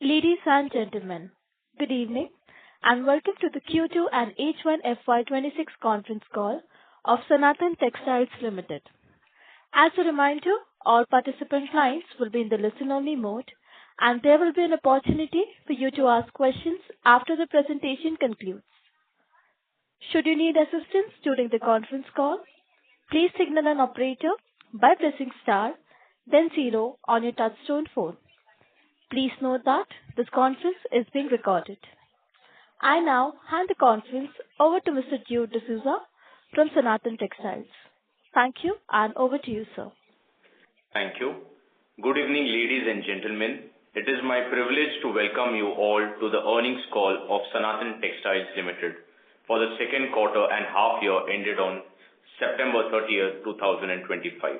Ladies and gentlemen, good evening and welcome to the Q2 and H1 FY'26 conference call of Sanathan Textiles Ltd. As a reminder, all participant lines will be in the listen-only mode and there will be an opportunity for you to ask questions after the presentation concludes. Should you need assistance during the conference call, please signal an operator by pressing star, then 0 on your touchtone phone. Please note that this conference is being recorded. I now hand the conference over to Mr. Jude D'Souza from Sanathan Textiles. Thank you and over to you, sir. Thank you. Good evening, ladies and gentlemen. It is my privilege to welcome you all to the earnings call of Sanathan Textiles Ltd. for the second quarter and half year ended on September 30th, 2025.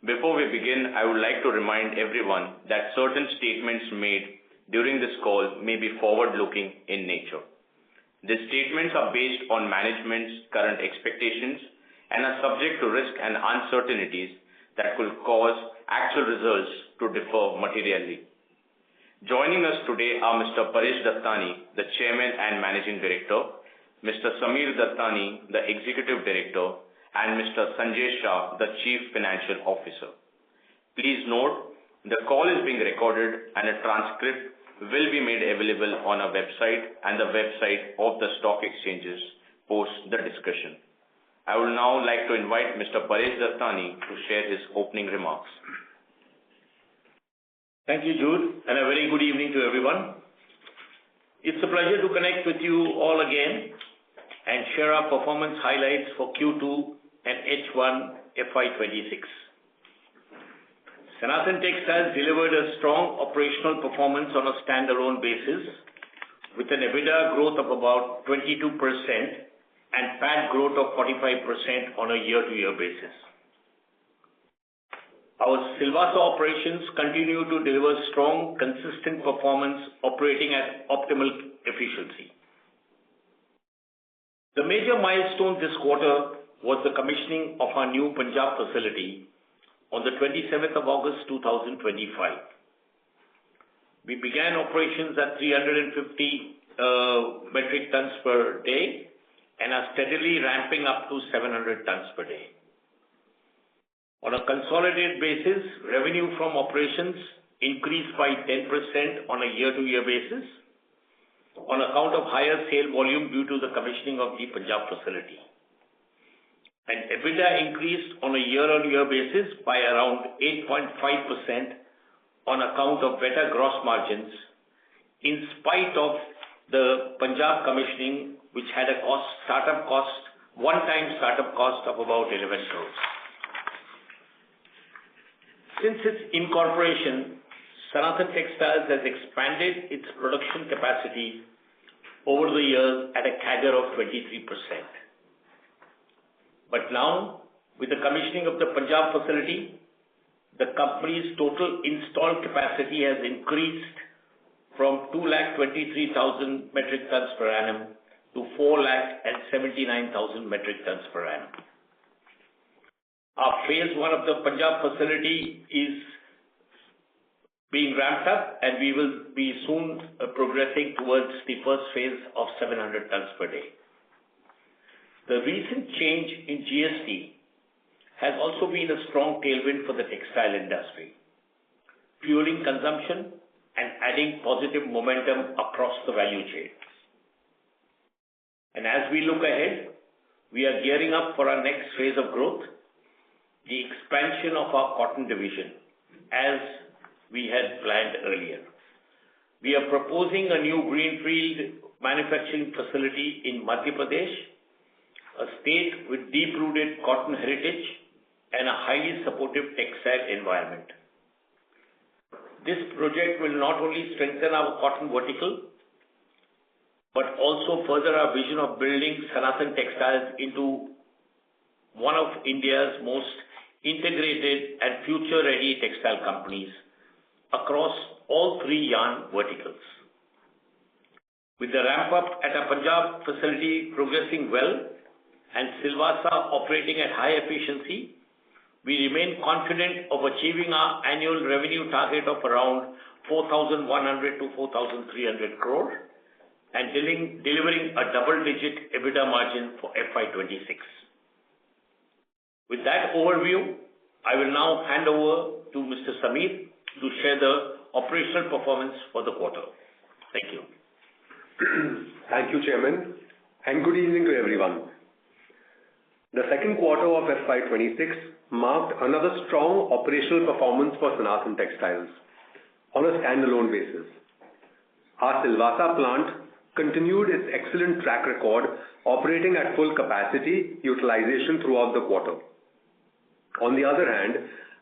Before we begin, I would like to remind everyone that certain statements made during this call may be forward-looking in nature. These statements are based on management's current expectations and are subject to risk and uncertainties that could cause actual results to differ materially. Joining us today are Mr. Paresh Dattani, the Chairman and Managing Director, Mr. Samir Dattani, the Executive Director, and Mr. Sanjay Shah, the Chief Financial Officer. Please note, the call is being recorded and a transcript will be made available on our website and the website of the stock exchanges post the discussion. I would now like to invite Mr. Paresh Dattani to share his opening remarks. Thank you, Jude, and a very good evening to everyone. It's a pleasure to connect with you all again and share our performance highlights for Q2 and H1 FY'26. Sanathan Textiles delivered a strong operational performance on a standalone basis with an EBITDA growth of about 22% and PAT growth of 45% on a year-to-year basis. Our Silvassa operations continue to deliver strong, consistent performance operating at optimal efficiency. The major milestone this quarter was the commissioning of our new Punjab facility on the 27th of August 2025. We began operations at 350 metric tons per day and are steadily ramping up to 700 tons per day. On a consolidated basis, revenue from operations increased by 10% on a year-to-year basis on account of higher sale volume due to the commissioning of the Punjab facility. And EBITDA increased on a year-on-year basis by around 8.5% on account of better gross margins in spite of the Punjab commissioning, which had a one-time startup cost of about 11 crores. Since its incorporation, Sanathan Textiles has expanded its production capacity over the years at a CAGR of 23%. But now, with the commissioning of the Punjab facility, the company's total installed capacity has increased from 223,000 metric tons per annum to 479,000 metric tons per annum. Our phase 1 of the Punjab facility is being ramped up and we will be soon progressing towards the first phase of 700 tons per day. The recent change in GST has also been a strong tailwind for the textile industry, fueling consumption and adding positive momentum across the value chain. And as we look ahead, we are gearing up for our next phase of growth, the expansion of our cotton division, as we had planned earlier. We are proposing a new greenfield manufacturing facility in Madhya Pradesh, a state with deep-rooted cotton heritage and a highly supportive textile environment. This project will not only strengthen our cotton vertical, but also further our vision of building Sanathan Textiles into one of India's most integrated and future-ready textile companies across all three yarn verticals. With the ramp-up at our Punjab facility progressing well and Silvassa operating at high efficiency, we remain confident of achieving our annual revenue target of around 4,100 to 4,300 crore and delivering a double-digit EBITDA margin for FY'26. With that overview, I will now hand over to Mr. Samir to share the operational performance for the quarter. Thank you. Thank you, Chairman, and good evening to everyone. The second quarter of FY'26 marked another strong operational performance for Sanathan Textiles on a standalone basis. Our Silvassa plant continued its excellent track record, operating at full capacity utilization throughout the quarter. On the other hand,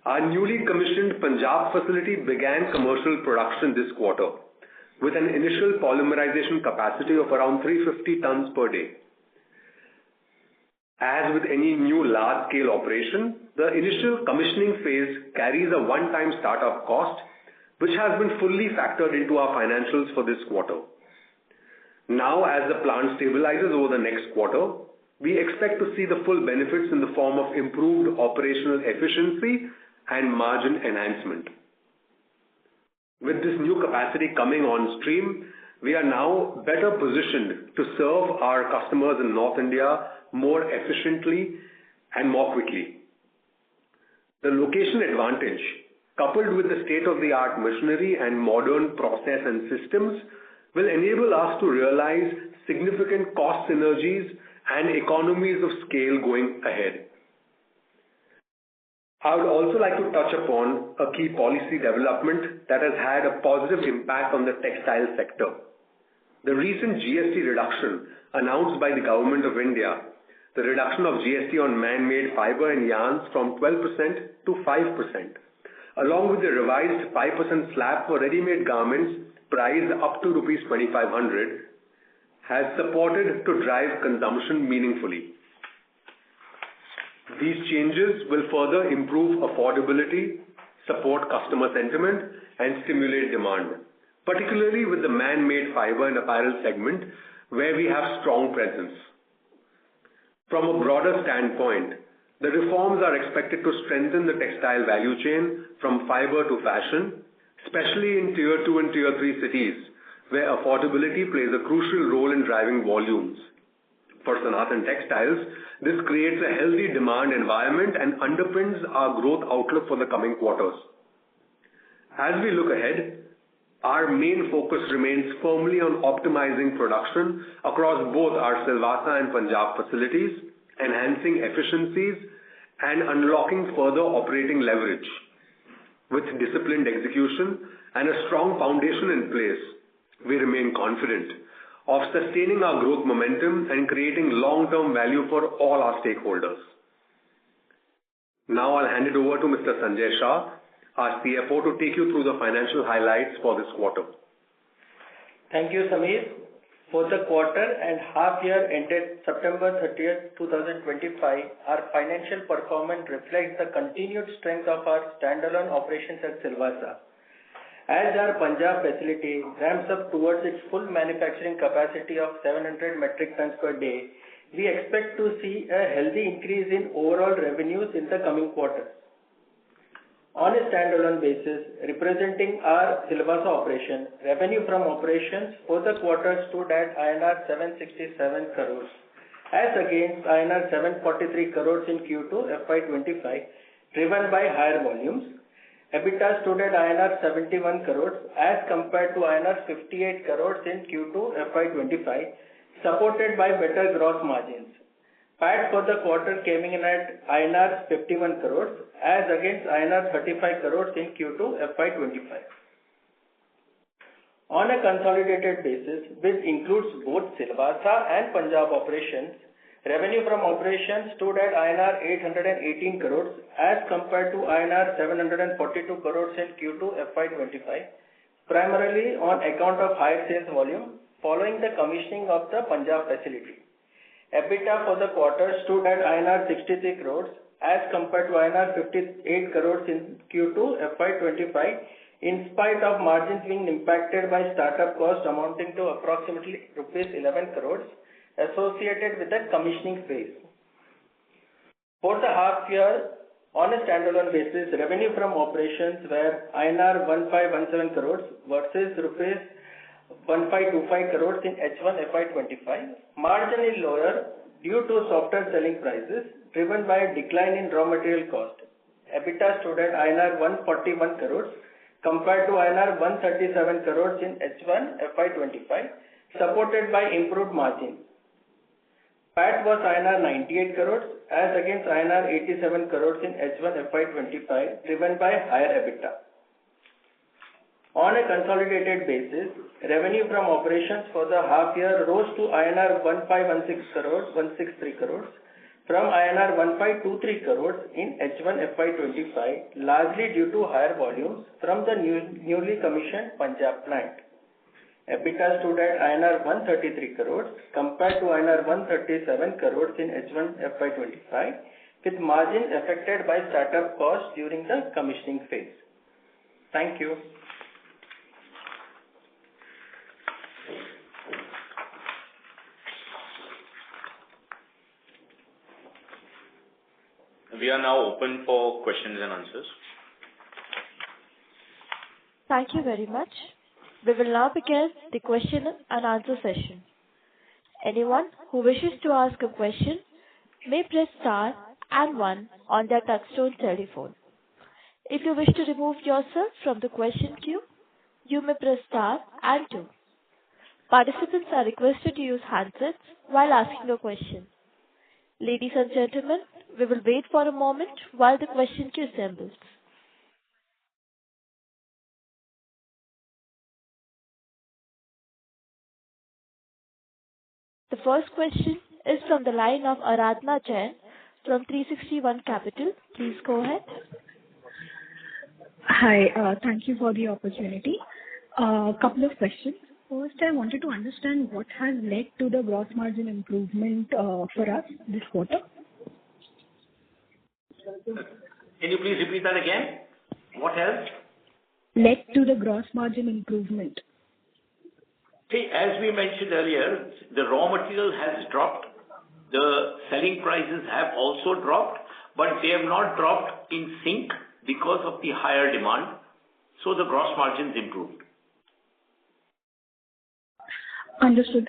our newly commissioned Punjab facility began commercial production this quarter with an initial polymerization capacity of around 350 tons per day. As with any new large-scale operation, the initial commissioning phase carries a one-time startup cost, which has been fully factored into our financials for this quarter. Now, as the plant stabilizes over the next quarter, we expect to see the full benefits in the form of improved operational efficiency and margin enhancement. With this new capacity coming on stream, we are now better positioned to serve our customers in North India more efficiently and more quickly. The location advantage, coupled with the state-of-the-art machinery and modern process and systems, will enable us to realize significant cost synergies and economies of scale going ahead. I would also like to touch upon a key policy development that has had a positive impact on the textile sector. The recent GST reduction announced by the Government of India, the reduction of GST on man-made fiber and yarns from 12% to 5%, along with the revised 5% slab for ready-made garments priced up to Rs 2,500, has supported to drive consumption meaningfully. These changes will further improve affordability, support customer sentiment, and stimulate demand, particularly with the man-made fiber and apparel segment, where we have strong presence. From a broader standpoint, the reforms are expected to strengthen the textile value chain from fiber to fashion, especially in Tier 2 and Tier 3 cities, where affordability plays a crucial role in driving volumes. For Sanathan Textiles, this creates a healthy demand environment and underpins our growth outlook for the coming quarters. As we look ahead, our main focus remains firmly on optimizing production across both our Silvassa and Punjab facilities, enhancing efficiencies, and unlocking further operating leverage. With disciplined execution and a strong foundation in place, we remain confident of sustaining our growth momentum and creating long-term value for all our stakeholders. Now I'll hand it over to Mr. Sanjay Shah, our CFO, to take you through the financial highlights for this quarter. Thank you, Samir. For the quarter and half year ended September 30th, 2025, our financial performance reflects the continued strength of our standalone operations at Silvassa. As our Punjab facility ramps up towards its full manufacturing capacity of 700 metric tons per day, we expect to see a healthy increase in overall revenues in the coming quarters. On a standalone basis, representing our Silvassa operation, revenue from operations for the quarter stood at INR 767 crores, as against INR 743 crores in Q2 FY'25, driven by higher volumes. EBITDA stood at INR 71 crores as compared to INR 58 crores in Q2 FY'25, supported by better gross margins. PAT for the quarter came in at INR 51 crores as against INR 35 crores in Q2 FY'25. On a consolidated basis, which includes both Silvassa and Punjab operations, revenue from operations stood at INR 818 crores as compared to INR 742 crores in Q2 FY'25, primarily on account of higher sales volume following the commissioning of the Punjab facility. EBITDA for the quarter stood at INR 63 crores as compared to INR 58 crores in Q2 FY'25, in spite of margins being impacted by startup costs amounting to approximately Rs 11 crores associated with the commissioning phase. For the half year On a standalone basis, revenue from operations were INR 1,517 crores versus rupees 1,525 crores in H1 FY'25, marginally lower due to softer selling prices driven by a decline in raw material cost. EBITDA stood at INR 141 crores compared to INR 137 crores in H1 FY'25, supported by improved margin. PAT was INR 98 crores as against INR 87 crores in H1 FY'25, driven by higher EBITDA. On a consolidated basis, revenue from operations for the half year rose to INR 1,563 crores from INR 1,523 crores in H1 FY'25, largely due to higher volumes from the newly commissioned Punjab plant. EBITDA stood at INR 133 crores compared to INR 137 crores in H1 FY'25, with margin affected by startup costs during the commissioning phase. Thank you. We are now open for questions and answers. Thank you very much. We will now begin the question and answer session. Anyone who wishes to ask a question may press star and 1 on their touchtone telephone. If you wish to remove yourself from the question queue, you may press star and 2. Participants are requested to use handsets while asking a question. Ladies and gentlemen, we will wait for a moment while the question queue assembles. The first question is from the line of Aradhana Jain from 360 ONE Capital. Please go ahead. Hi, thank you for the opportunity. Couple of questions. First, I wanted to understand what has led to the gross margin improvement for us this quarter. Can you please repeat that again? What has led to the gross margin improvement? See, as we mentioned earlier, the raw material has dropped. The selling prices have also dropped, but they have not dropped in sync because of the higher demand. So the gross margins improved. Understood.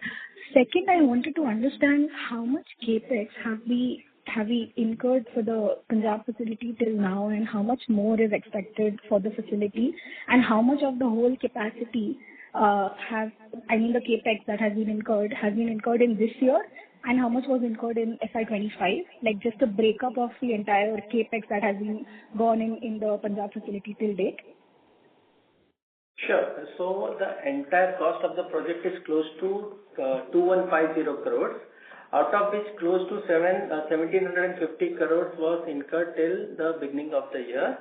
Second, I wanted to understand how much capex have we incurred for the Punjab facility till now, and how much more is expected for the facility, and how much of the whole capacity the capex that has been incurred in this year, and how much was incurred in FY'25, like just a breakup of the entire capex that has been gone in the Punjab facility till date. Sure. So the entire cost of the project is close to 2150 crores, out of which close to 1750 crores was incurred till the beginning of the year.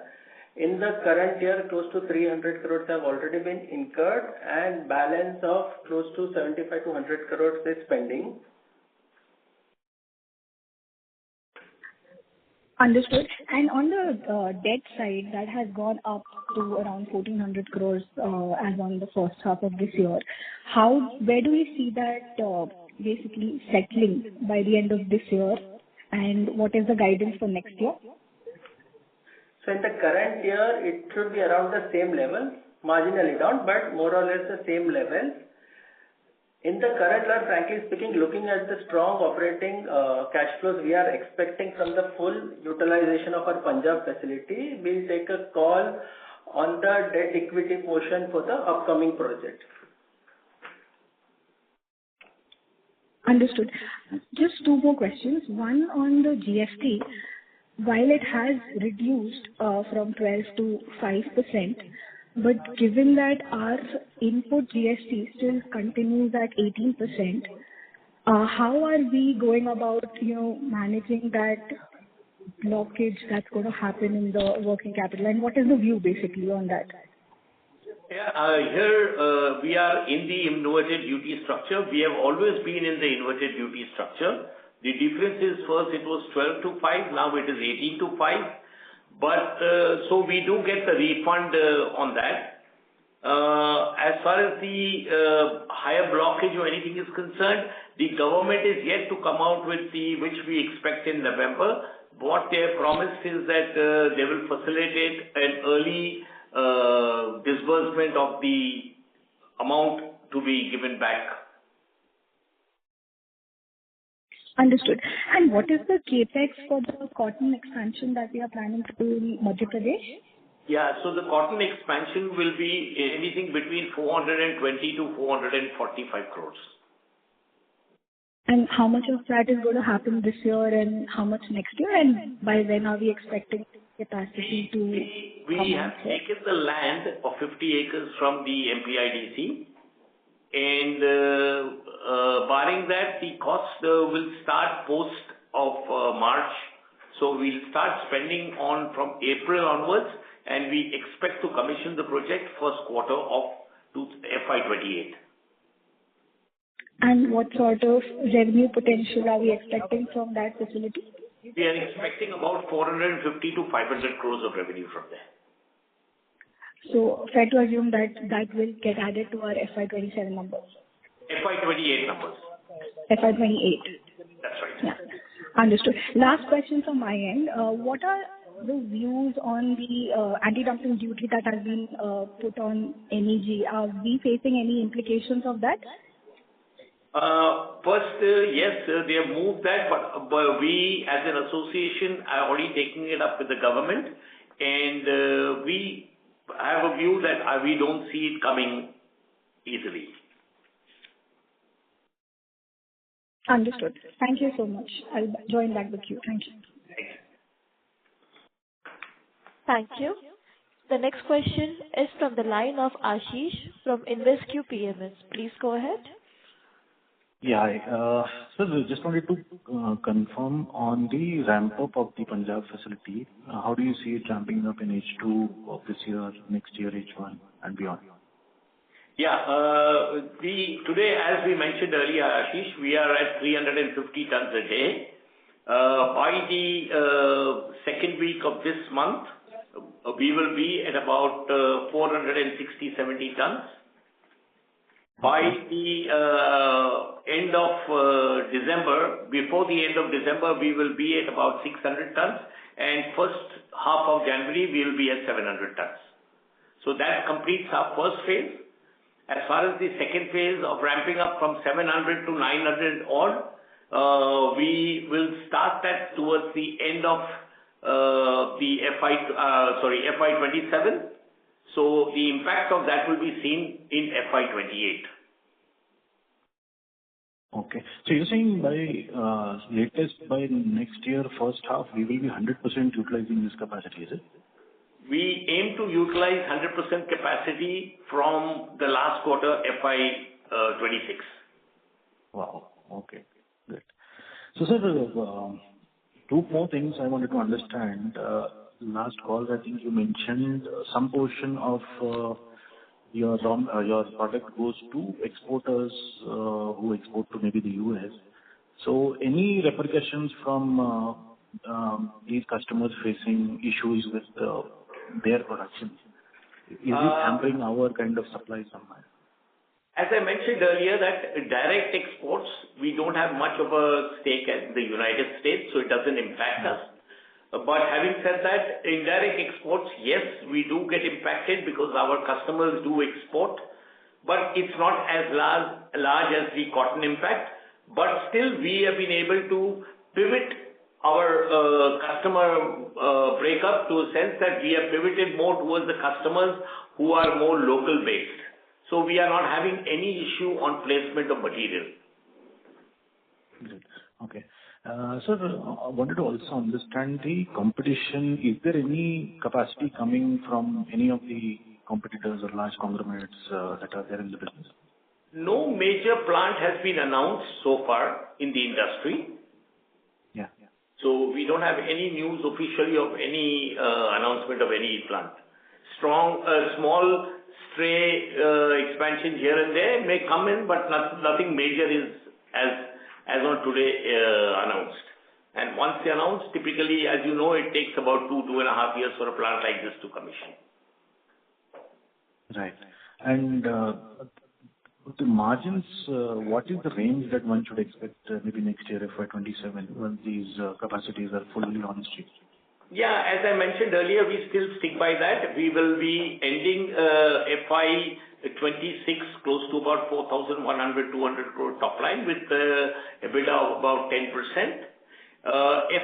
In the current year, close to 300 crores have already been incurred, and balance of close to 75 to 100 crores is pending. Understood. And on the debt side, that has gone up to around 1,400 crores as on the first half of this year. Where do we see that basically settling by the end of this year, and what is the guidance for next year? So in the current year, it should be around the same level, marginally down, but more or less the same level. In the current year, frankly speaking, looking at the strong operating cash flows we are expecting from the full utilization of our Punjab facility, we'll take a call on the debt equity portion for the upcoming project. Understood. Just two more questions. One on the GST. While it has reduced from 12 to 5%, but given that our input GST still continues at 18%, how are we going about, managing that blockage that's going to happen in the working capital, and what is the view basically on that? Yeah, here we are in the inverted duty structure. We have always been in the inverted duty structure. The difference is first it was 12 to 5, now it is 18 to 5. But so we do get the refund on that. As far as the higher blockage or anything is concerned, the government is yet to come out with which we expect in November. what they have promised is that they will facilitate an early disbursement of the amount to be given back. Understood. And what is the capex for the cotton expansion that we are planning to do in Madhya Pradesh? Yeah, so the cotton expansion will be anything between 420 to 445 crores. And how much of that is going to happen this year and how much next year? And by when are we expecting capacity to We have taken the land of 50 acres from the MPIDC, and barring that, the cost will start post of March. So we'll start spending on from April onwards, and we expect to commission the project first quarter of FY'28. And what sort of revenue potential are we expecting from that facility? We are expecting about 450 to 500 crores of revenue from there. So fair to assume that that will get added to our FY'27 numbers? FY'28 numbers. FY'28. That's right. Yeah. Understood. Last question from my end. What are the views on the anti-dumping duty that has been put on MEG? Are we facing any implications of that? First, yes, they have moved that, but we as an association are already taking it up with the government, and we have a view that we don't see it coming easily. Understood. Thank you so much. I'll join back the queue. Thank you. Thank you. The next question is from the line of Ashish from InvestQ PMS. Please go ahead. Yeah. Sir, we just wanted to confirm on the ramp-up of the Punjab facility. How do you see it ramping up in H2 of this year, next year, H1 and beyond? Yeah. Today, as we mentioned earlier, Ashish, we are at 350 tons a day. By the second week of this month, we will be at about 460-70 tons. By the end of December, before the end of December, we will be at about 600 tons, and first half of January, we will be at 700 tons. So that completes our first phase. As far as the second phase of ramping up from 700 to 900 odd, we will start that towards the end of the FY'27. So the impact of that will be seen in FY'28. Okay. So you're saying by latest by next year, first half, we will be 100% utilizing this capacity, is it? We aim to utilize 100% capacity from the last quarter FY'26. Wow. Okay. Good. So, sir, two more things I wanted to understand. Last call, I think you mentioned some portion of your product goes to exporters who export to maybe the US. So, any repercussions from these customers facing issues with their production? Is it hampering our kind of supply somewhere? As I mentioned earlier, that direct exports, we don't have much of a stake in the United States, so it doesn't impact us. But having said that, indirect exports, yes, we do get impacted because our customers do export, but it's not as large as the cotton impact. But still, we have been able to pivot our customer breakup to a sense that we have pivoted more towards the customers who are more local based. So we are not having any issue on placement of material. Good. Okay. Sir, I wanted to also understand the competition. Is there any capacity coming from any of the competitors or large conglomerates that are there in the business? No major plant has been announced so far in the industry. Yeah. So we don't have any news officially of any announcement of any plant. Small stray expansion here and there may come in, but nothing major is as on today announced. And once they announce, typically, as you know, it takes about 2.5 years for a plant like this to commission. Right. And the margins, what is the range that one should expect maybe next year, FY'27, when these capacities are fully on stream? Yeah, as I mentioned earlier, we still stick by that. We will be ending FY'26 close to about 4,100-200 crore top line with EBITDA of about 10%.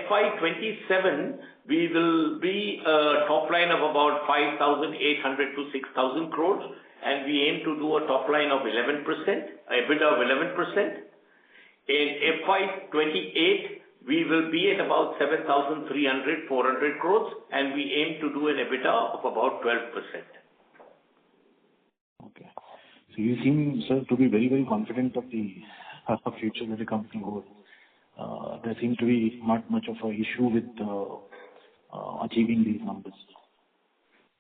FY'27, we will be top line of about 5,800 to 6,000 crores, and we aim to do a top line of 11%, EBITDA of 11%. In FY'28, we will be at about 7,300-400 crores, and we aim to do an EBITDA of about 12%. Okay. So you seem, sir, to be very, very confident of the future that the company holds. There seems to be not much of an issue with achieving these numbers.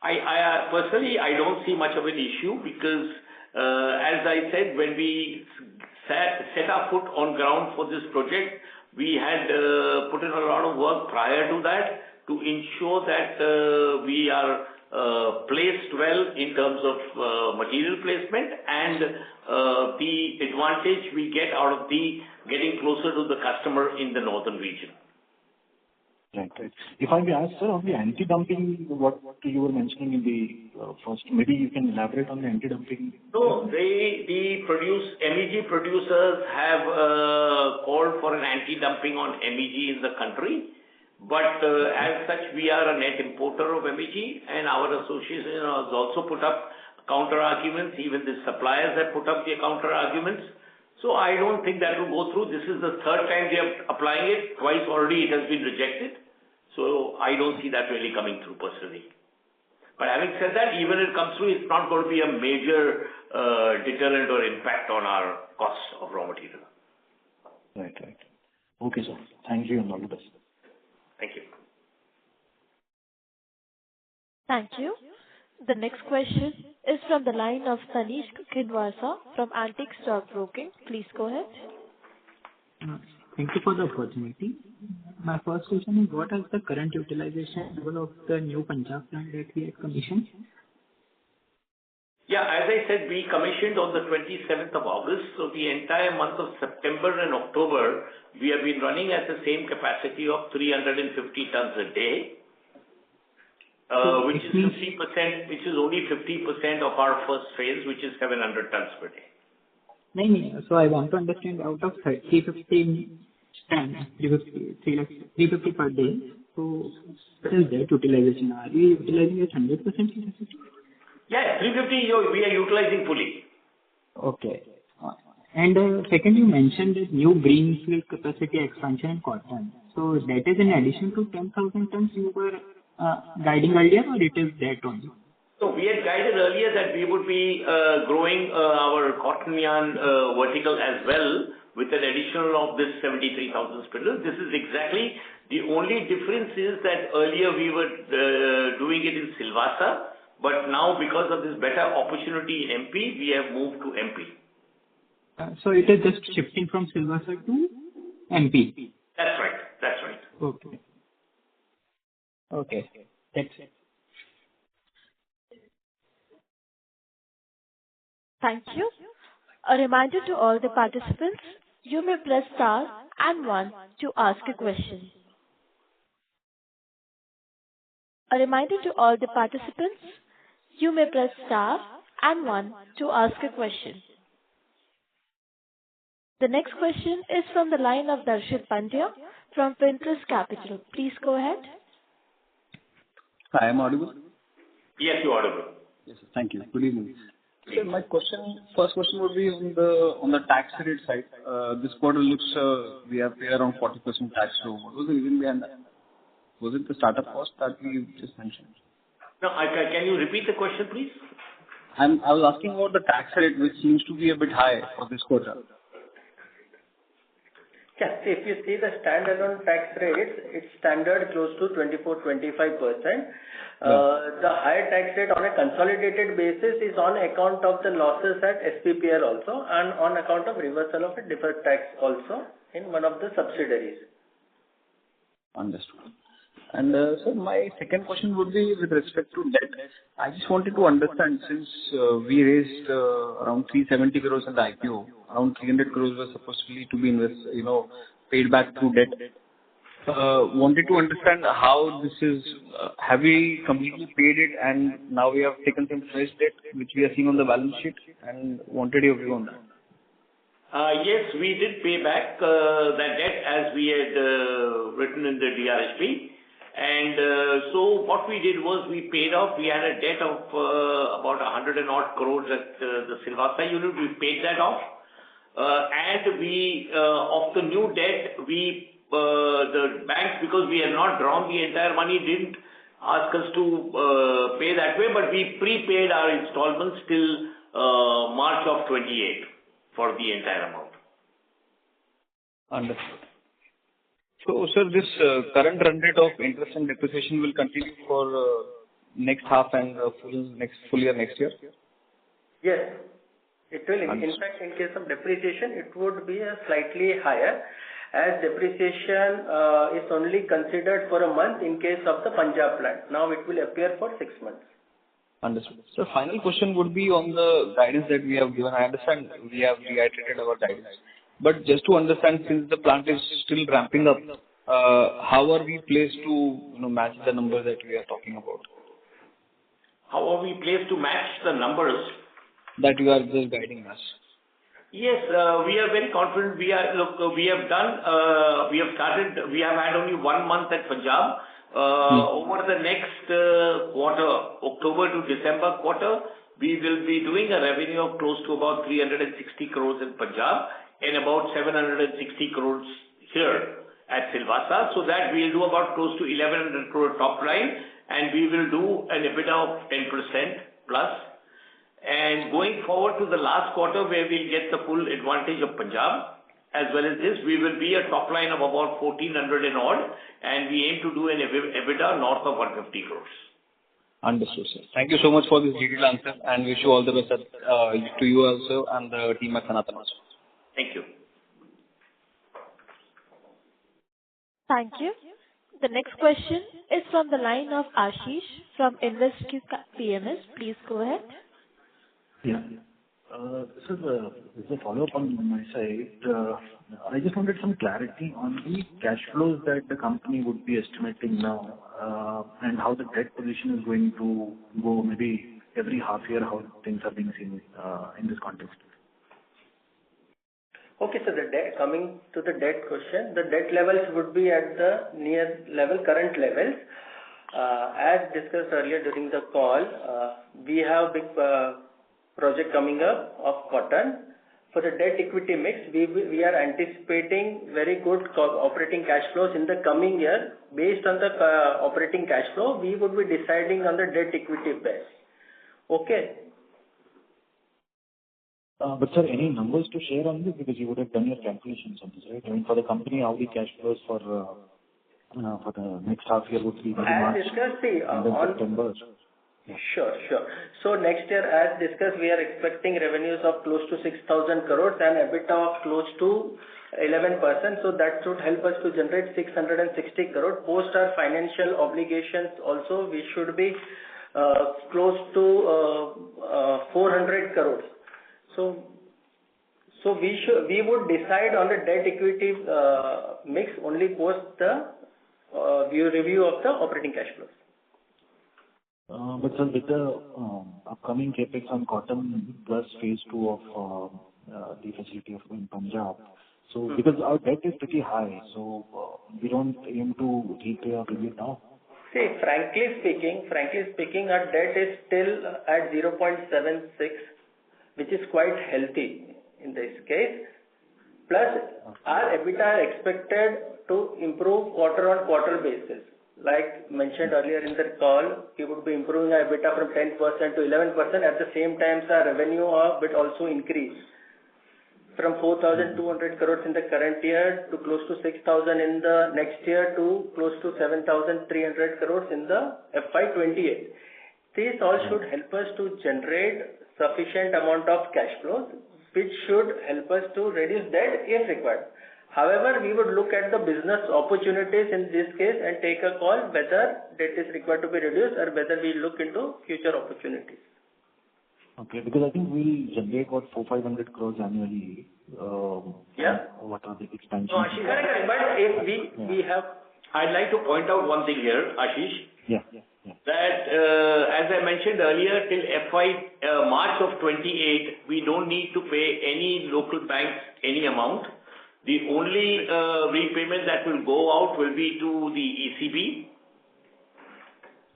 I personally, I don't see much of an issue because, as I said, when we set our foot on ground for this project, we had put in a lot of work prior to that to ensure that we are placed well in terms of material placement and the advantage we get out of the getting closer to the customer in the northern region. Right, right. If I may ask, sir, on the anti-dumping, what you were mentioning in the first, maybe you can elaborate on the anti-dumping? So, MEG producers have called for an anti-dumping on MEG in the country. But as such, we are a net importer of MEG, and our association has also put up counter arguments. Even the suppliers have put up their counter arguments. So I don't think that will go through. This is the third time they are applying it. Twice already it has been rejected. So I don't see that really coming through personally. But having said that, even if it comes through, it's not going to be a major deterrent or impact on our costs of raw material. Right, right. Okay, sir. Thank you and all the best. Thank you. Thank you. The next question is from the line of Tanish Khinwasa from Antique Stock Broking. Please go ahead. Thank you for the opportunity. My first question is, what is the current utilization level of the new Punjab plant that we had commissioned? Yeah, as I said, we commissioned on the 27th of August. So the entire month of September and October, we have been running at the same capacity of 350 tons a day. Which is 50%, which is only 50% of our first phase, which is 700 tons per day. No. So I want to understand, out of 350 tons, 350 per day, so what is that utilization? Are we utilizing at 100% capacity? Yeah, 350 we are utilizing fully. Okay. And second, you mentioned that new greenfield capacity expansion in cotton. So that is in addition to 10,000 tons you were guiding earlier, or it is that only? So we had guided earlier that we would be growing our cotton yarn vertical as well with an additional of this 73,000 spindles. This is exactly the only difference is that earlier we were doing it in Silvassa, but now because of this better opportunity in MP, we have moved to MP. So it is just shifting from Silvassa to MP? That's right. That's right. Okay. Okay. That's it. Thank you. A reminder to all the participants, you may press star and 1 to ask a question. A reminder to all the participants, you may press star and 1 to ask a question. The next question is from the line of Darshit Pandya from Pinterest Capital. Please go ahead. Hi, I'm audible? Yes, you're audible. Yes, sir. Thank you. Good evening. So my first question would be on the tax rate side. This quarter looks we have paid around 40% tax. So what was the reason behind that? Was it the startup cost that you just mentioned? No, can you repeat the question, please? I was asking about the tax rate, which seems to be a bit high for this quarter. Yeah, if you see the standalone tax rates, it's standard close to 24-25%. The higher tax rate on a consolidated basis is on account of the losses at SPPL also and on account of reversal of a deferred tax also in one of the subsidiaries. Understood. And sir, my second question would be with respect to debt. I just wanted to understand, since we raised around 370 crores in the IPO, around 300 crores was supposedly to be paid back through debt. Wanted to understand how this is. Have we completely paid it and now we have taken some fresh debt which we are seeing on the balance sheet, and wanted your view on that? Yes, we did pay back that debt as we had written in the DRHP. And so what we did was we paid off. We had a debt of about 100 and odd crores at the Silvassa unit. We paid that off. And we, of the new debt, the banks, because we had not drawn the entire money, didn't ask us to pay that way, but we prepaid our installments till March of 28 for the entire amount. Understood. So, sir, this current run rate of interest and depreciation will continue for next half and full year next year? Yes, it will. In fact, in case of depreciation, it would be slightly higher, as depreciation is only considered for a month in case of the Punjab plant. Now it will appear for 6 months. Understood. So final question would be on the guidance that we have given. I understand we have reiterated our guidance, but just to understand, since the plant is still ramping up, how are we placed to match the numbers that we are talking about? How are we placed to match the numbers that you are just guiding us? Yes, we are very confident. We have had only 1 month at Punjab. Over the next quarter, October to December quarter, we will be doing a revenue of close to about 360 crores in Punjab and about 760 crores here at Silvassa. So that we will do about close to 1100 crore top line, and we will do an EBITDA of 10% plus. And going forward to the last quarter, where we'll get the full advantage of Punjab, as well as this, we will be a top line of about 1400 and odd, and we aim to do an EBITDA north of 150 crores. Understood, sir. Thank you so much for this detailed answer, and wish you all the best to you also and the team at Sanathan also. Thank you. Thank you. The next question is from the line of Ashish from InvesQ PMS. Please go ahead. Yeah. Sir, as a follow-up on my side, I just wanted some clarity on the cash flows that the company would be estimating now, and how the debt position is going to go maybe every half year, how things are being seen in this context. Okay, so coming to the debt question, the debt levels would be at the current levels. As discussed earlier during the call, we have big project coming up of cotton. For the debt equity mix, we are anticipating very good operating cash flows in the coming year. Based on the operating cash flow, we would be deciding on the debt equity base. Okay. But sir, any numbers to share on this, because you would have done your calculations on this, right? I mean, for the company, how the cash flows for the next half year would be very March and then September. Sure. So next year, as discussed, we are expecting revenues of close to 6,000 crores and EBITDA of close to 11%. So that should help us to generate 660 crores. Post our financial obligations also, we should be close to 400 crores. So we would decide on the debt equity mix only post the review of the operating cash flows. But sir, with the upcoming capex on cotton plus phase 2 of the facility in Punjab, so because our debt is pretty high, so we don't aim to repay or review now. See, frankly speaking, our debt is still at 0.76, which is quite healthy in this case. Plus, our EBITDA are expected to improve quarter-on-quarter basis. Like mentioned earlier in the call, we would be improving our EBITDA from 10% to 11%. At the same time, our revenue will also increase from 4,200 crores in the current year to close to 6,000 in the next year to close to 7,300 crores in the FY'28. These all should help us to generate sufficient amount of cash flows, which should help us to reduce debt if required. However, we would look at the business opportunities in this case and take a call whether debt is required to be reduced or whether we look into future opportunities. Okay, because I think we generate what 400-500 crores annually. What are the expansions? No, Ashish, Correct. But if we have, I'd like to point out one thing here, Ashish. Yeah. That as I mentioned earlier, till March of 28, we don't need to pay any local banks any amount. The only repayment that will go out will be to the ECB.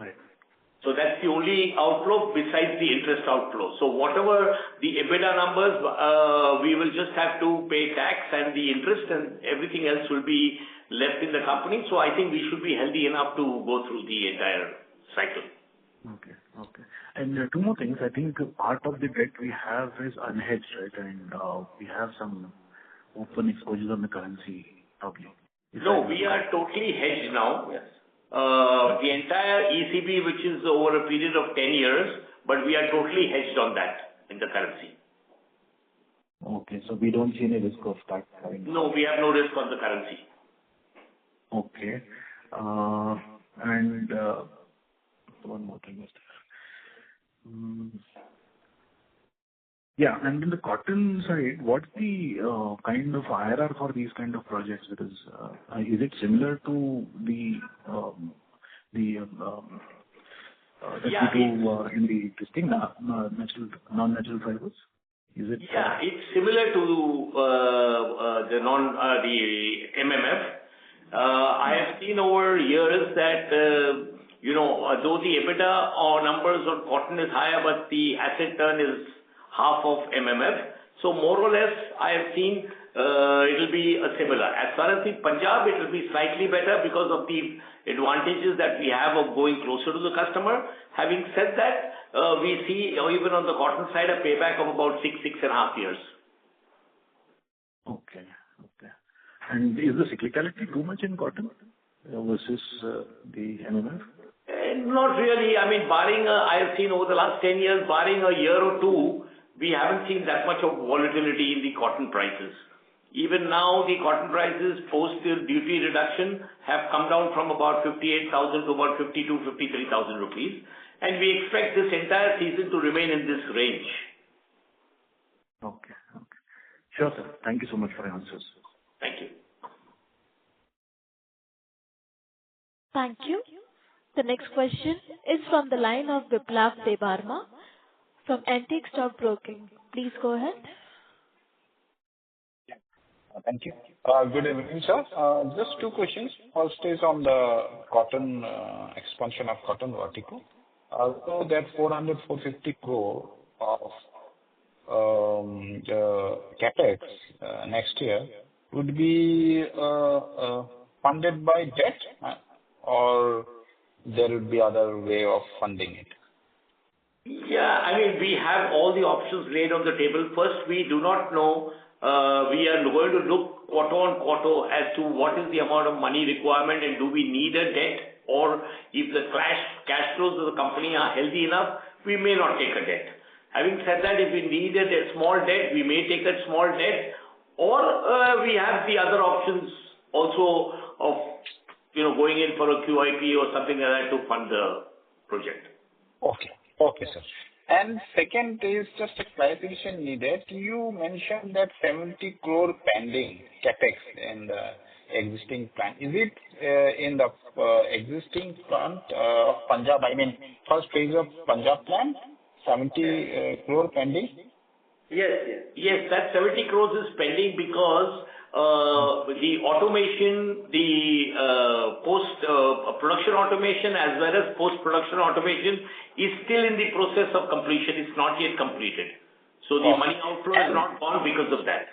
Right. So that's the only outflow besides the interest outflow. So whatever the EBITDA numbers, we will just have to pay tax and the interest, and everything else will be left in the company. So I think we should be healthy enough to go through the entire cycle. Okay. And two more things. I think part of the debt we have is unhedged, right? And we have some open exposures on the currency, probably. No, we are totally hedged now. yes. The entire ECB, which is over a period of 10 years, but we are totally hedged on that in the currency. Okay, so we don't see any risk of that having... No, we have no risk on the currency. Okay. And one more thing was there. Yeah, and in the cotton side, what's the kind of IRR for these kind of projects? Because is it similar to the that we do in the existing non-natural fibers? Is it? Yeah, it's similar to the MMF. I have seen over years that though the EBITDA or numbers on cotton is higher, but the asset turn is half of MMF. So more or less, I have seen it will be similar. As far as the Punjab, it will be slightly better because of the advantages that we have of going closer to the customer. Having said that, we see even on the cotton side a payback of about 6.5 years. Okay. And is the cyclicality too much in cotton versus the MMF? Not really. I mean, barring I have seen over the last 10 years, barring a year or two, we haven't seen that much of volatility in the cotton prices. Even now, the cotton prices post the duty reduction have come down from about 58,000 to about 53,000 rupees. And we expect this entire season to remain in this range. Okay. Sure, sir. Thank you so much for your answers. Thank you. Thank you. The next question is from the line of Biplav Debarma from Antique Stock Broking. Please go ahead. Thank you. Good evening, sir. Just two questions. First is on the cotton expansion of cotton vertical. So that 450 crore of capex next year would be funded by debt, or there would be other way of funding it? Yeah, I mean, we have all the options laid on the table. First, we do not know. We are going to look quarter on quarter as to what is the amount of money requirement and do we need a debt, or if the cash flows of the company are healthy enough, we may not take a debt. Having said that, if we needed a small debt, we may take a small debt, or we have the other options also of going in for a QIP or something like that to fund the project. Okay, sir. And second is just a clarification needed. You mentioned that 70 crore pending capex in the existing plant. Is it in the existing plant of Punjab? I mean, first phase of Punjab plant, 70 crore pending? Yes, that 70 crores is pending because the automation, the post-production automation as well as post-production automation is still in the process of completion. It's not yet completed. So the money outflow is not gone because of that.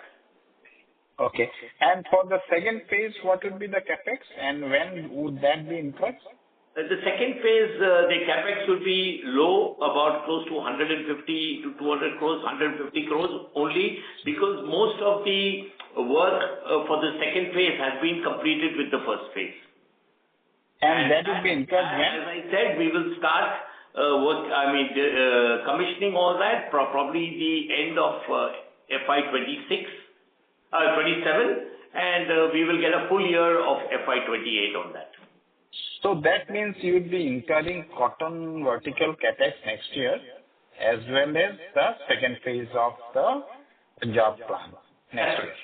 Okay. And for the second phase, what would be the capex and when would that be incurred? The second phase, the capex will be low, about close to 150 to 200 crores, 150 crores only, because most of the work for the second phase has been completed with the first phase. And that will be incurred when? As I said, we will start commissioning all that probably the end of FY'26, 27, and we will get a full year of FY'28 on that. So that means you will be incurring cotton vertical capex next year, as well as the second phase of the Punjab plant next year.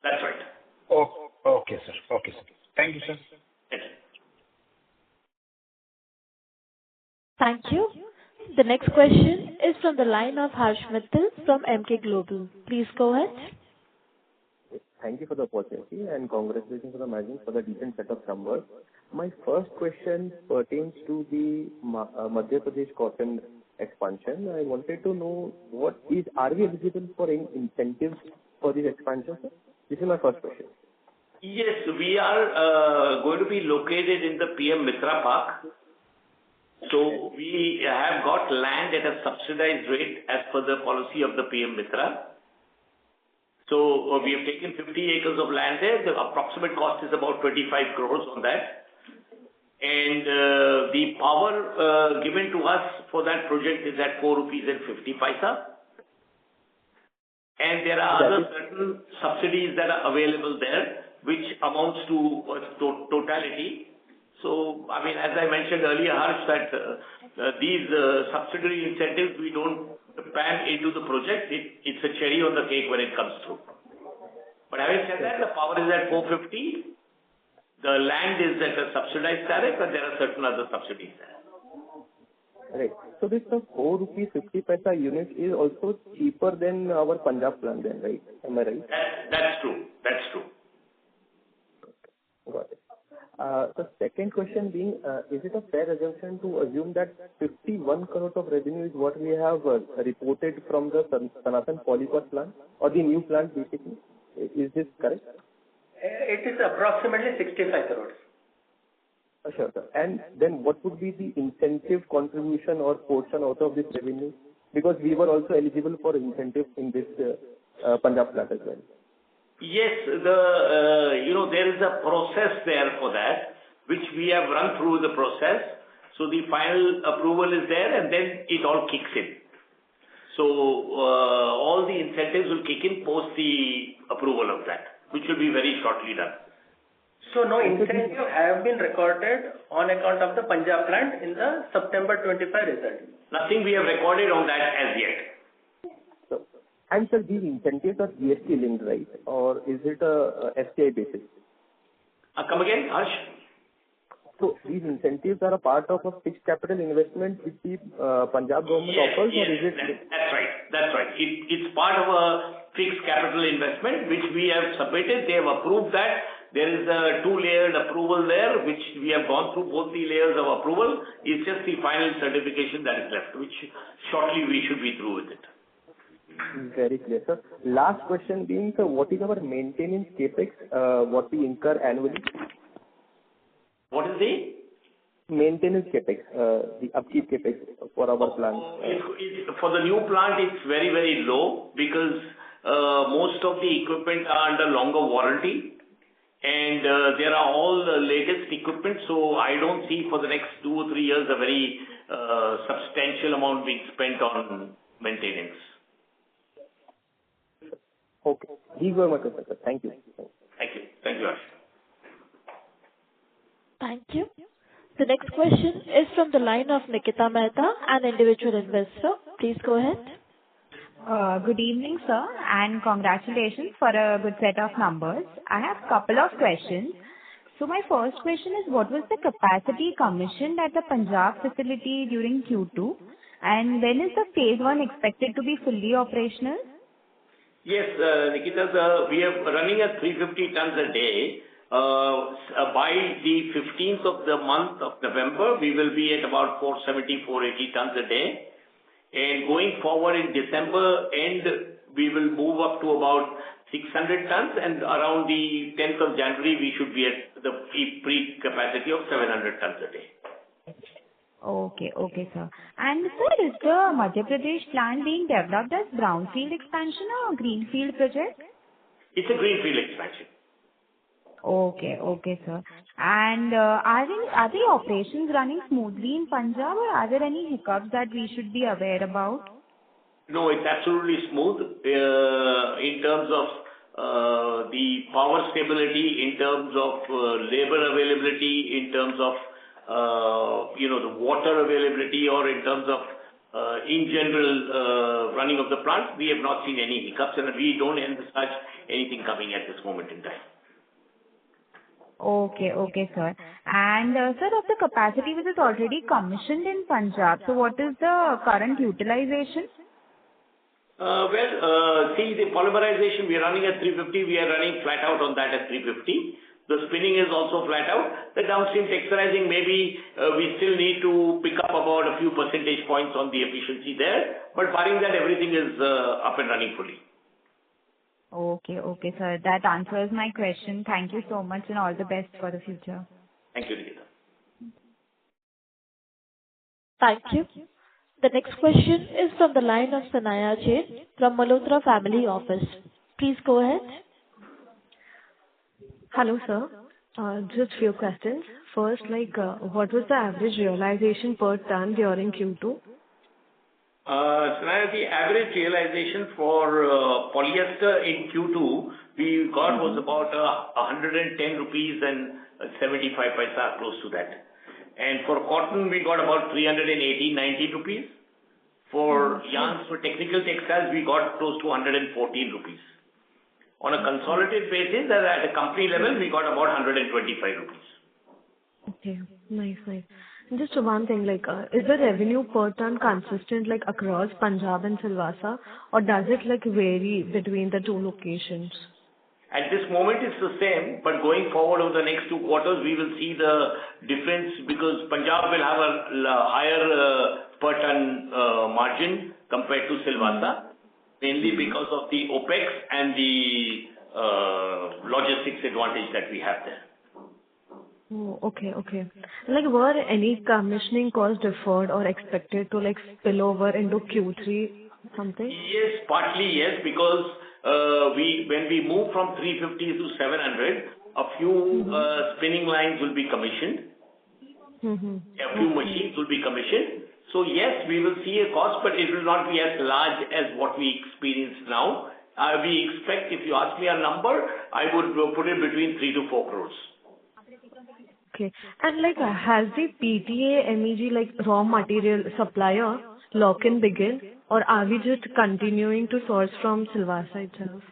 That's right. Oh, okay, sir. Okay, sir. Thank you, sir. Yes. Thank you. The next question is from the line of Harsh Mittal from Emkay Global. Please go ahead. Thank you for the opportunity and congratulations to the management for the decent set of numbers. My first question pertains to the Madhya Pradesh cotton expansion. I wanted to know are we eligible for any incentives for this expansion, sir? This is my first question. Yes, we are going to be located in the PM Mitra Park. So we have got land at a subsidized rate as per the policy of the PM Mitra. So we have taken 50 acres of land there. The approximate cost is about 25 crores on that. And the power given to us for that project is at 4 rupees and 50 paisa. And there are other certain subsidies that are available there, which amounts to totality. So, I mean, as I mentioned earlier, Harsh, that these subsidiary incentives, we don't pan into the project. It's a cherry on the cake when it comes through. But having said that, the power is at 450. The land is at a subsidized tariff, and there are certain other subsidies there. Right. So this 4 rupees 50 paisa unit is also cheaper than our Punjab plant then, right? Am I right? That's true. That's true. Got it. The second question being, is it a fair assumption to assume that 51 crores of revenue is what we have reported from the Sanathan Polycot plant or the new plant basically? Is this correct? It is approximately 65 crores. Sure, sir. And then what would be the incentive contribution or portion out of this revenue? Because we were also eligible for incentive in this Punjab plant as well. Yes, there is a process there for that, which we have run through the process. So the final approval is there, and then it all kicks in. So all the incentives will kick in post the approval of that, which will be very shortly done. So no incentive have been recorded on account of the Punjab plant in the September 25 result. Nothing we have recorded on that as yet. So, and sir, these incentives are GST linked, right? Or is it a FCI basis? Come again, Harsh? So these incentives are a part of a fixed capital investment which the Punjab government offers, or is it? That's right. It's part of a fixed capital investment which we have submitted. They have approved that. There is a 2-layered approval there, which we have gone through both the layers of approval. It's just the final certification that is left, which shortly we should be through with it. Very clear, sir. Last question being, sir, what is our maintenance capex, what we incur annually? What is the? Maintenance capex, the upkeep capex for our plant. For the new plant, it's very, very low because most of the equipment are under longer warranty. And there are all the latest equipment, so I don't see for the next 2 or 3 years a very substantial amount being spent on maintenance. Okay. These were my questions, sir. Thank you. Thank you. Thank you, Harsh. Thank you. The next question is from the line of Nikita Mehta, an individual investor. Please go ahead. Good evening, sir, and congratulations for a good set of numbers. I have a couple of questions. So my first question is, what was the capacity commissioned at the Punjab facility during Q2? And when is the phase 1 expected to be fully operational? Yes, Nikita, we are running at 350 tons a day. By the 15th of the month of November, we will be at about 470, 480 tons a day. And going forward in December end, we will move up to about 600 tons, and around the 10th of January, we should be at the peak capacity of 700 tons a day. Okay, sir. And sir, is the Madhya Pradesh plant being developed as brownfield expansion or greenfield project? It's a greenfield expansion. Okay, sir. And are the operations running smoothly in Punjab, or are there any hiccups that we should be aware about? No, it's absolutely smooth in terms of the power stability, in terms of labor availability, in terms of the water availability, or in terms of in general running of the plant, we have not seen any hiccups, and we don't envisage anything coming at this moment in time. Okay, sir. And sir, of the capacity which is already commissioned in Punjab, so what is the current utilization? See, the polymerization, we are running at 350. We are running flat out on that at 350. The spinning is also flat out. The downstream texturizing, maybe we still need to pick up about a few percentage points on the efficiency there. But barring that, everything is up and running fully. Okay, sir. That answers my question. Thank you so much, and all the best for the future. Thank you, Nikita. Thank you. The next question is from the line of Sanaya Jain from Malhotra Family Office. Please go ahead. Hello, sir. Just few questions. First, what was the average realization per ton during Q2? Sanaya, the average realization for polyester in Q2 we got was about 110 rupees and 75 paisa, close to that. And for cotton, we got about 380-90 rupees. For yarns, for technical textiles, we got close to 114 rupees. On a consolidated basis, at a company level, we got about 125 rupees. Okay, nice. Just one thing, is the revenue per ton consistent across Punjab and Silvassa, or does it vary between the two locations? At this moment, it's the same, but going forward over the next 2 quarters, we will see the difference, because Punjab will have a higher per ton margin compared to Silvassa, mainly because of the OPEX and the logistics advantage that we have there. Oh, okay. Were any commissioning costs deferred or expected to spill over into Q3 something? Yes, partly yes, because when we move from 350 to 700, a few spinning lines will be commissioned. A few machines will be commissioned. So yes, we will see a cost, but it will not be as large as what we experience now. We expect, if you ask me a number, I would put it between 3 to 4 crores. Okay. And has the PTA MEG raw material supplier lock-in begin, or are we just continuing to source from Silvassa itself?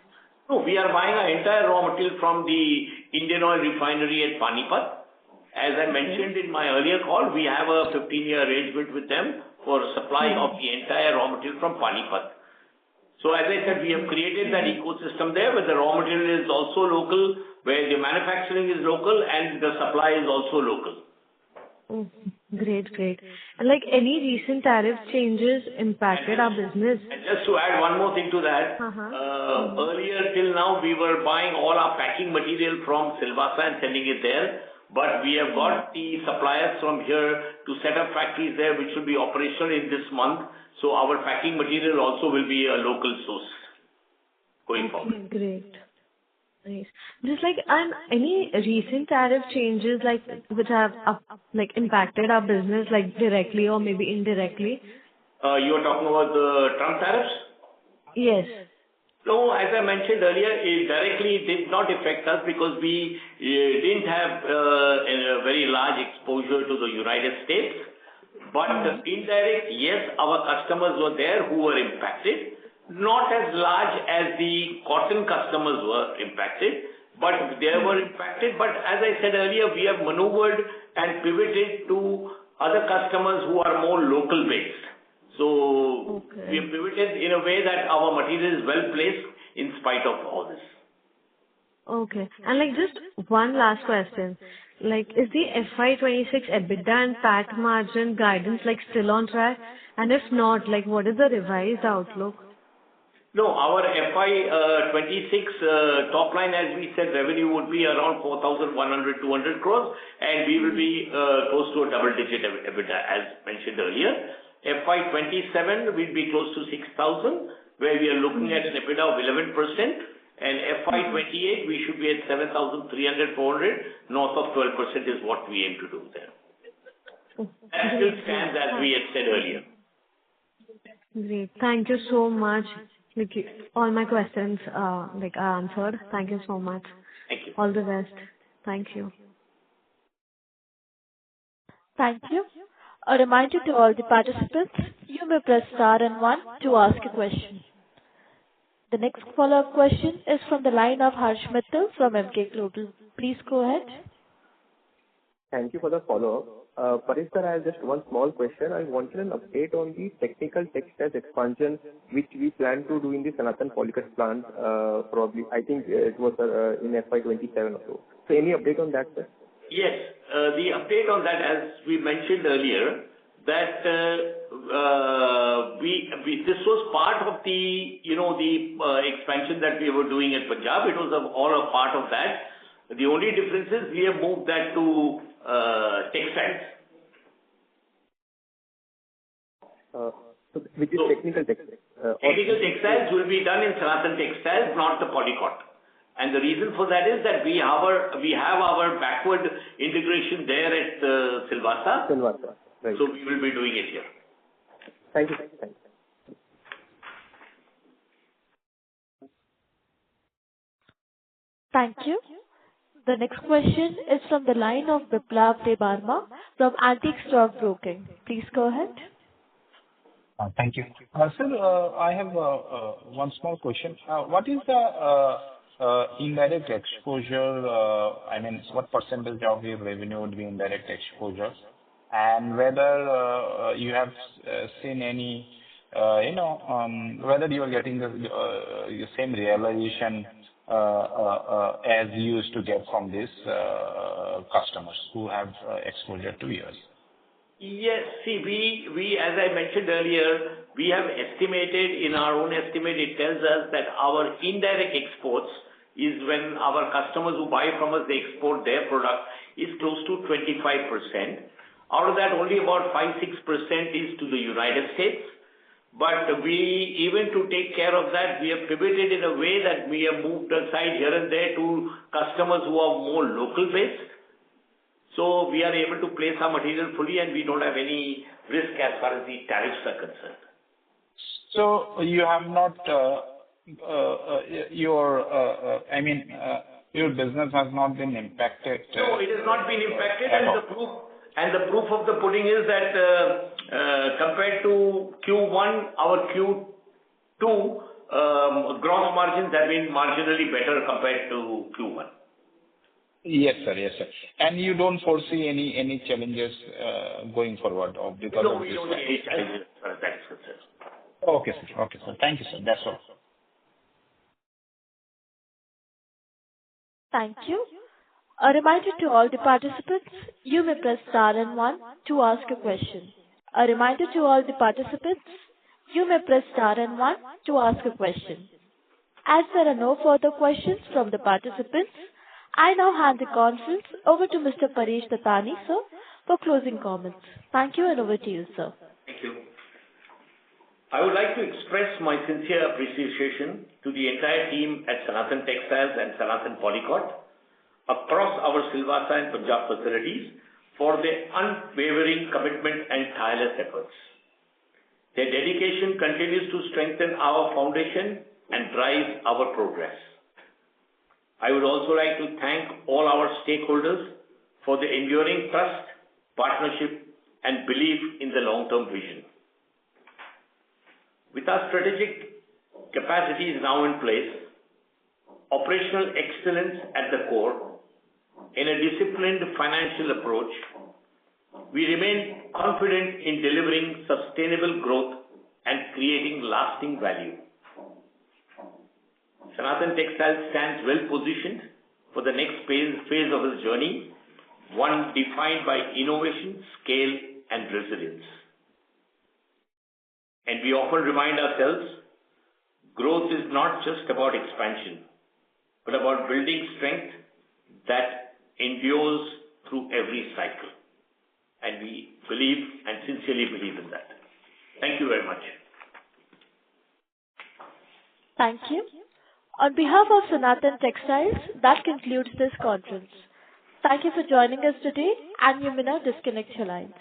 No, we are buying our entire raw material from the Indian Oil Refinery at Panipat. As I mentioned in my earlier call, we have a 15-year arrangement with them for supply of the entire raw material from Panipat. So as I said, we have created that ecosystem there where the raw material is also local, where the manufacturing is local and the supply is also local. Great. And any recent tariff changes impacted our business? And just to add one more thing to that, earlier till now we were buying all our packing material from Silvassa and sending it there. But we have got the suppliers from here to set up factories there, which will be operational in this month. So our packing material also will be a local source going forward. Great. Nice. Just and any recent tariff changes which have impacted our business directly or maybe indirectly? You are talking about the Trump tariffs? Yes. No, as I mentioned earlier, it directly did not affect us because we didn't have a very large exposure to the United States. But indirect, yes, our customers were there who were impacted. Not as large as the cotton customers were impacted, but they were impacted. But as I said earlier, we have maneuvered and pivoted to other customers who are more local based. So we have pivoted in a way that our material is well placed in spite of all this. Okay. And just one last question. Is the FY'26 EBITDA and PAT margin guidance still on track? And if not, what is the revised outlook? No, our FY'26 top line, as we said, revenue would be around 4,100-200 crores, and we will be close to a double-digit EBITDA, as mentioned earlier. FY'27 will be close to 6,000, where we are looking at an EBITDA of 11%, and FY'28 we should be at 7,300-400, north of 12% is what we aim to do there. That still stands as we had said earlier. Great. Thank you so much. Like, all my questions, are answered. Thank you so much. Thank you. All the best. Thank you. Thank you. A reminder to all the participants, you may press star and one to ask a question. The next follow-up question is from the line of Harsh Mittal from Emkay Global. Please go ahead. Thank you for the follow-up. Paresh sir, I have just one small question. I wanted an update on the technical textiles expansion, which we plan to do in the Sanathan Polycut plant, probably, I think it was in FY'27 or so. So any update on that, sir? Yes. The update on that, as we mentioned earlier, that this was part of the expansion that we were doing at Punjab. It was all a part of that. The only difference is we have moved that to textiles. So which is technical textiles? Technical textiles will be done in Sanathan Textiles, not the Polycot. And the reason for that is that we have our backward integration there at Silvassa. Silvassa, right. So we will be doing it here. Thank you. Thank you. Thank you. The next question is from the line of Biplav Debarma from Antique Stock Broking. Please go ahead. Thank you. Sir, I have one small question. What is the indirect exposure? I mean, what percentage of your revenue would be indirect exposure? And whether you have seen any, whether you are getting the same realization as you used to get from these customers who have exposure to yours? Yes. See, we as I mentioned earlier, we have estimated, in our own estimate, it tells us that our indirect exports is when our customers who buy from us, they export their product, is close to 25%. Out of that, only about 5-6% is to the United States. But even to take care of that, we have pivoted in a way that we have moved aside here and there to customers who are more local based. So we are able to place our material fully, and we don't have any risk as far as the tariffs are concerned. So you have not, your business has not been impacted? No, it has not been impacted, and the proof of the pudding is that compared to Q1, our Q2 gross margins have been marginally better compared to Q1. Yes, sir. Yes, sir. And you don't foresee any challenges going forward because no, of we this? don't see any challenges as far as that is concerned. Okay, sir. Okay, sir. Thank you, sir. That's all. Thank you. A reminder to all the participants, you may press star and one to ask a question. A reminder to all the participants, you may press star and one to ask a question. As there are no further questions from the participants, I now hand the conference over to Mr. Paresh Dattani, sir, for closing comments. Thank you, and over to you, sir. Thank you. I would like to express my sincere appreciation to the entire team at Sanathan Textiles and Sanathan Polycot across our Silvassa and Punjab facilities for their unwavering commitment and tireless efforts. Their dedication continues to strengthen our foundation and drive our progress. I would also like to thank all our stakeholders for the enduring trust, partnership, and belief in the long-term vision. With our strategic capacities now in place, operational excellence at the core, in a disciplined financial approach, we remain confident in delivering sustainable growth and creating lasting value. Sanathan Textiles stands well positioned for the next phase of its journey, one defined by innovation, scale, and resilience. And we often remind ourselves, growth is not just about expansion, but about building strength that endures through every cycle. And we believe and sincerely believe in that. Thank you very much. Thank you. On behalf of Sanathan Textiles, that concludes this conference. Thank you for joining us today, and you may now disconnect your lines.